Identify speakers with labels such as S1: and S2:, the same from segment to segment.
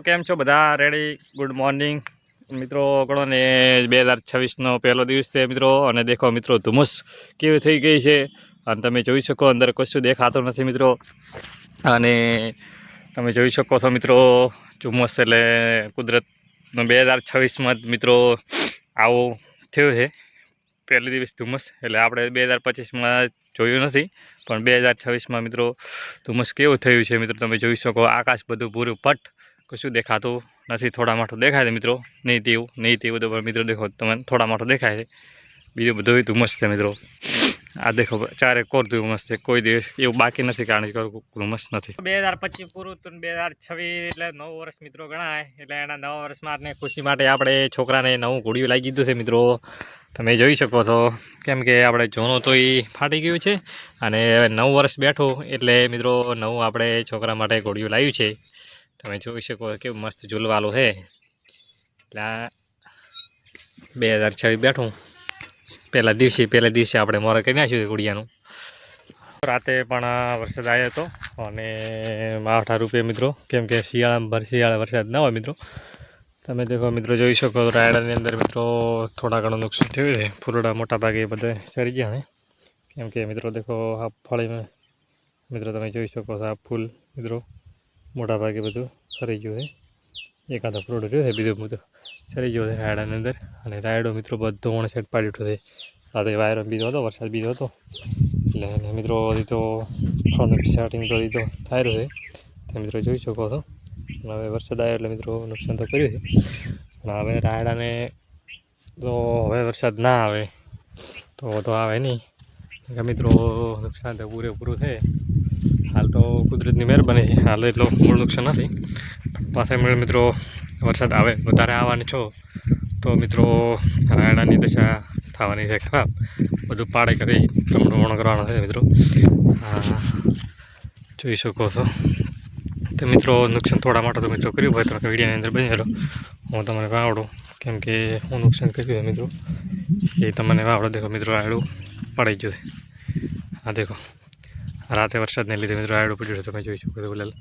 S1: કેમ છો બધા રેડી? ગુડ મોર્નિંગ મિત્રો. ગણો ને 2026નો પહેલો દિવસ છે મિત્રો. અને દેખો મિત્રો ધુમ્મસ કેવી થઈ ગઈ છે અને તમે જોઈ શકો અંદર કશું દેખાતું નથી મિત્રો. અને તમે જોઈ શકો છો મિત્રો ધુમ્મસ એટલે કુદરતનો 2026માં મિત્રો આવો થયું છે. પહેલો દિવસ ધુમ્મસ એટલે આપણે 2025માં જોયું નથી, પણ 2026માં મિત્રો ધુમ્મસ કેવું થયું છે મિત્રો તમે જોઈ શકો. આકાશ બધું પૂરું પટ, કશું દેખાતું નથી. થોડા માઠું દેખાય છે મિત્રો, નહીં તેવું પણ મિત્રો દેખો તમે થોડા માઠું દેખાય છે. બીજું બધું ધુમ્મસ છે મિત્રો. આ દેખો ચારે કોર ધુમ્મસ છે, કોઈ દિવસ એવું બાકી નથી કારણ કે ધુમ્મસ નથી. 2025 પૂરું તો 2026 એટલે 9 વર્ષ મિત્રો ગણાય. એટલે એના 9 વર્ષમાં ખુશી માટે આપણે છોકરાને નવું ઘોડિયું લાવી દીધું છે મિત્રો. તમે જોઈ શકો છો, કેમ કે આપણે જૂનું તો એ ફાટી ગયું છે અને હવે 9 વર્ષ બેઠું એટલે મિત્રો નવું આપણે છોકરા માટે ઘોડિયું લાવ્યું છે. તમે જોઈ શકો કેવું મસ્ત ઝૂલવાલું છે. એટલે 2026 બેઠું પહેલા દિવસે આપણે મોરે કરી નાખ્યું ઘોડિયાનું. રાતે પણ વરસાદ આવ્યો હતો અને માવઠા રૂપે મિત્રો, કેમ કે શિયાળા વરસાદ ના હોય મિત્રો. તમે દેખો મિત્રો જોઈ શકો રાયડાની અંદર મિત્રો થોડા ઘણું નુકસાન થયું છે. ફૂલડા મોટા ભાગે બધે ચરી ગયા ને, કેમ કે મિત્રો દેખો આ ફળીમાં મિત્રો તમે જોઈ શકો છો આ ફૂલ મિત્રો મોટા ભાગે બધું સરી ગયું છે. એકાદો ફ્રૂટ રહ્યો છે, બીજું બધું સરી ગયો છે રાયડાની અંદર. અને રાયડો મિત્રો બધો વણસેટ પાડી ઉઠ્યો છે. રાતે વાયરો બીજો હતો, વરસાદ બીજો હતો, એટલે મિત્રો તો ફળનું સ્ટાર્ટિંગ તો દીધો થાય રહ્યો છે. તમે મિત્રો જોઈ શકો છો. હવે વરસાદ આવ્યો એટલે મિત્રો નુકસાન તો કર્યું છે, પણ હવે રાયડાને તો હવે વરસાદ ના આવે તો આવે નહીં કે મિત્રો નુકસાન તો પૂરેપૂરું છે. હાલ તો કુદરતની મહેરબાની છે, હાલ એટલો મૂળ નુકસાન નથી. પાછા મેળ મિત્રો વરસાદ આવે વધારે આવવાની છો તો મિત્રો રાયડાની દશા થવાની છે ખરાબ. બધું પાડે કરી રમણ કરવાનો છે મિત્રો. જોઈ શકો છો. તો મિત્રો નુકસાન થોડા માટે તો મિત્રો કર્યું હોય તો વિડીયોની અંદર બની રહ્યો હું તમને વાવડું, કેમ કે હું નુકસાન કર્યું છે મિત્રો એ તમને વાવડો. દેખો મિત્રો રાયડું પડી ગયું છે. હા દેખો રાતે વરસાદને લીધે મિત્રો રાયડું પડ્યું છે. તમે જોઈ શકો છો ગુલાલ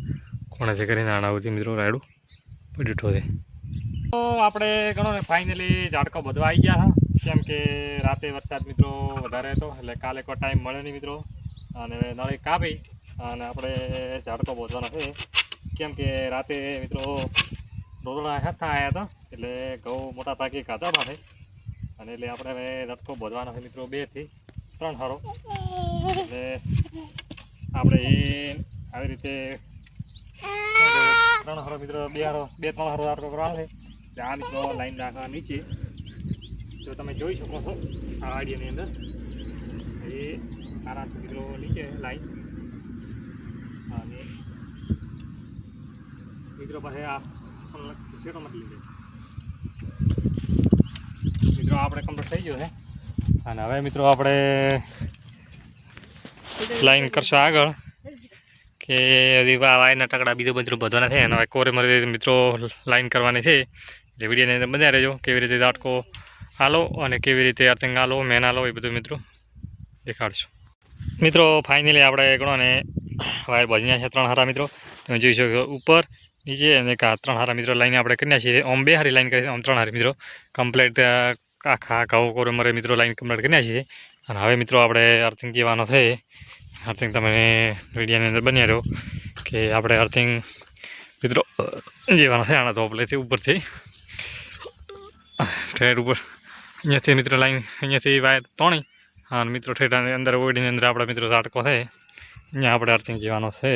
S1: કોણે છે કરીને આણાવથી મિત્રો રાયડું પડ્યું છે. તો આપણે ગણો ને ફાઇનલી ઝાડકો બધવા આવી ગયા હતા, કેમ કે રાતે વરસાદ મિત્રો વધારે હતો એટલે કાલે કોઈ ટાઈમ મળે નહીં મિત્રો. અને નળી કાપી અને આપણે ઝાડકો બોધવાનો છે, કેમ કે રાતે મિત્રો રોદડા હેઠા આવ્યા હતા એટલે ઘઉં મોટા ભાગે કાઢવા માટે. અને એટલે આપણે હવે ઝાડકો બોધવાનો છે મિત્રો 2 થી 3 હારો. એટલે આપણે એ આવી રીતે 3 હારો મિત્રો 2-3 હારો ઝાડકો કરવાનો છે. એટલે આ મિત્રો લાઈન રાખવા નીચે જો તમે જોઈ શકો છો આ આઈડિયાની અંદર એ આરામથી મિત્રો નીચે લાઈન. અને મિત્રો પાસે આ છેટો મતલી દે મિત્રો આપણે કમ્પ્લીટ થઈ ગયો છે. અને હવે મિત્રો આપણે લાઈન કરશો આગળ કે વાયના ટકડા બીજું બધું બધવાના છે. અને હવે કોરે મરે મિત્રો લાઈન કરવાની છે. એટલે વિડીયોની અંદર બધા રહેજો કેવી રીતે ઝાટકો હાલો અને કેવી રીતે અર્થિંગ હાલો મેન હાલો એ બધું મિત્રો દેખાડશું. મિત્રો ફાઇનલી આપણે ગણો ને વાયર ભજીયા છે 3 હારા મિત્રો. તમે જોઈ શકો ઉપર નીચે અને 3 હારા મિત્રો લાઈન આપણે કરી નાખીએ. આમ 2 હારી લાઈન કરી, આમ 3 હારી મિત્રો કમ્પ્લીટ આખા ઘઉં કોરે મરે મિત્રો લાઈન કમ્પ્લીટ કરી નાખીએ. અને હવે મિત્રો આપણે અર્થિંગ કહેવાનો છે. અર્થિંગ તમે વિડીયોની અંદર બન્યા રહ્યો કે આપણે અર્થિંગ મિત્રો જેવાનો છે. આના તો પેલેથી ઉપરથી ઠેર ઉપર અહીંયાથી મિત્રો લાઈન અહીંયાથી વાયર તોણી હા મિત્રો ઠેઠાની અંદર ઓડીની અંદર આપણે મિત્રો ઝાટકો છે અહીંયા આપણે અર્થિંગ કહેવાનો છે.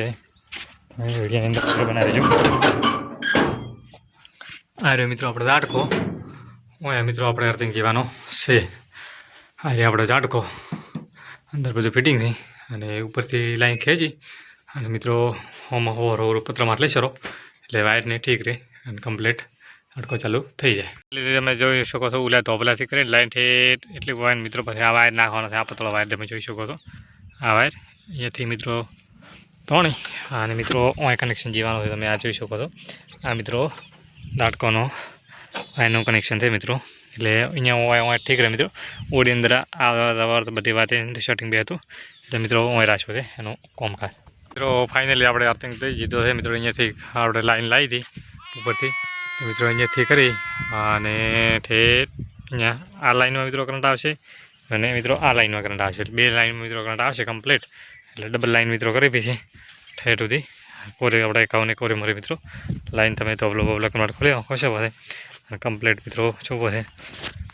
S1: વિડીયોની અંદર આપણે બનાવી દઈશું. આ રહ્યો મિત્રો આપણે ઝાટકો, અહીંયા મિત્રો આપણે અર્થિંગ કહેવાનો છે. આ રહ્યો આપણે ઝાટકો, અંદર બધું ફિટિંગ થઈ અને ઉપરથી લાઈન ખેંચી અને મિત્રો હોમાં હોર પત્રમાં લઈ સરો એટલે વાયરને ઠીક રહે અને કમ્પ્લીટ ઝાટકો ચાલુ થઈ જાય. એટલે તમે જોઈ શકો છો ઉલા ધોબલાથી કરીને લાઈન ઠેઠ એટલી વાયર મિત્રો પછી આ વાયર નાખવાનો છે. આ પતળો વાયર તમે જોઈ શકો છો. આ વાયર અહીંયાથી મિત્રો તોણી અને મિત્રો ઓય કનેક્શન જીવાનું છે. તમે આ જોઈ શકો છો. આ મિત્રો ઝાટકોનો વાયરનું કનેક્શન છે મિત્રો. એટલે અહીંયા ઓય ઠીક રહે મિત્રો. ઓડી અંદર આ બધી વાતે સેટિંગ બે હતું એટલે મિત્રો ઓય રાખ્યો છે એનું કોમકાજ. મિત્રો ફાઇનલી આપણે અર્થિંગ થઈ જીધો છે મિત્રો. અહીંયાથી આપણે લાઈન લાવી હતી ઉપરથી મિત્રો અહીંયાથી કરી અને ઠેઠ અહીંયા આ લાઈનમાં મિત્રો કરંટ આવશે અને મિત્રો આ લાઈનમાં કરંટ આવશે એટલે 2 લાઈનમાં મિત્રો કરંટ આવશે કમ્પ્લીટ એટલે ડબલ લાઈન મિત્રો કરી છે ઠેઠ સુધી કોરે આપણે એકાઉને કોરે મરે મિત્રો લાઈન તમે તો બ્લોક કન્વર્ટ ખોલ્યો ખુશ પડે અને કમ્પ્લીટ મિત્રો છોપો છે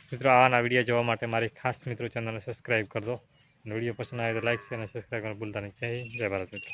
S1: મિત્રો આના વિડીયો જોવા માટે મારી ખાસ મિત્રો ચેનલને સબસ્ક્રાઈબ કરજો વિડીયો પસંદ આવે તો લાઈક શેર અને સબસ્ક્રાઈબ કરવાનું ભૂલતા નહીં જય ભારત મિત્રો।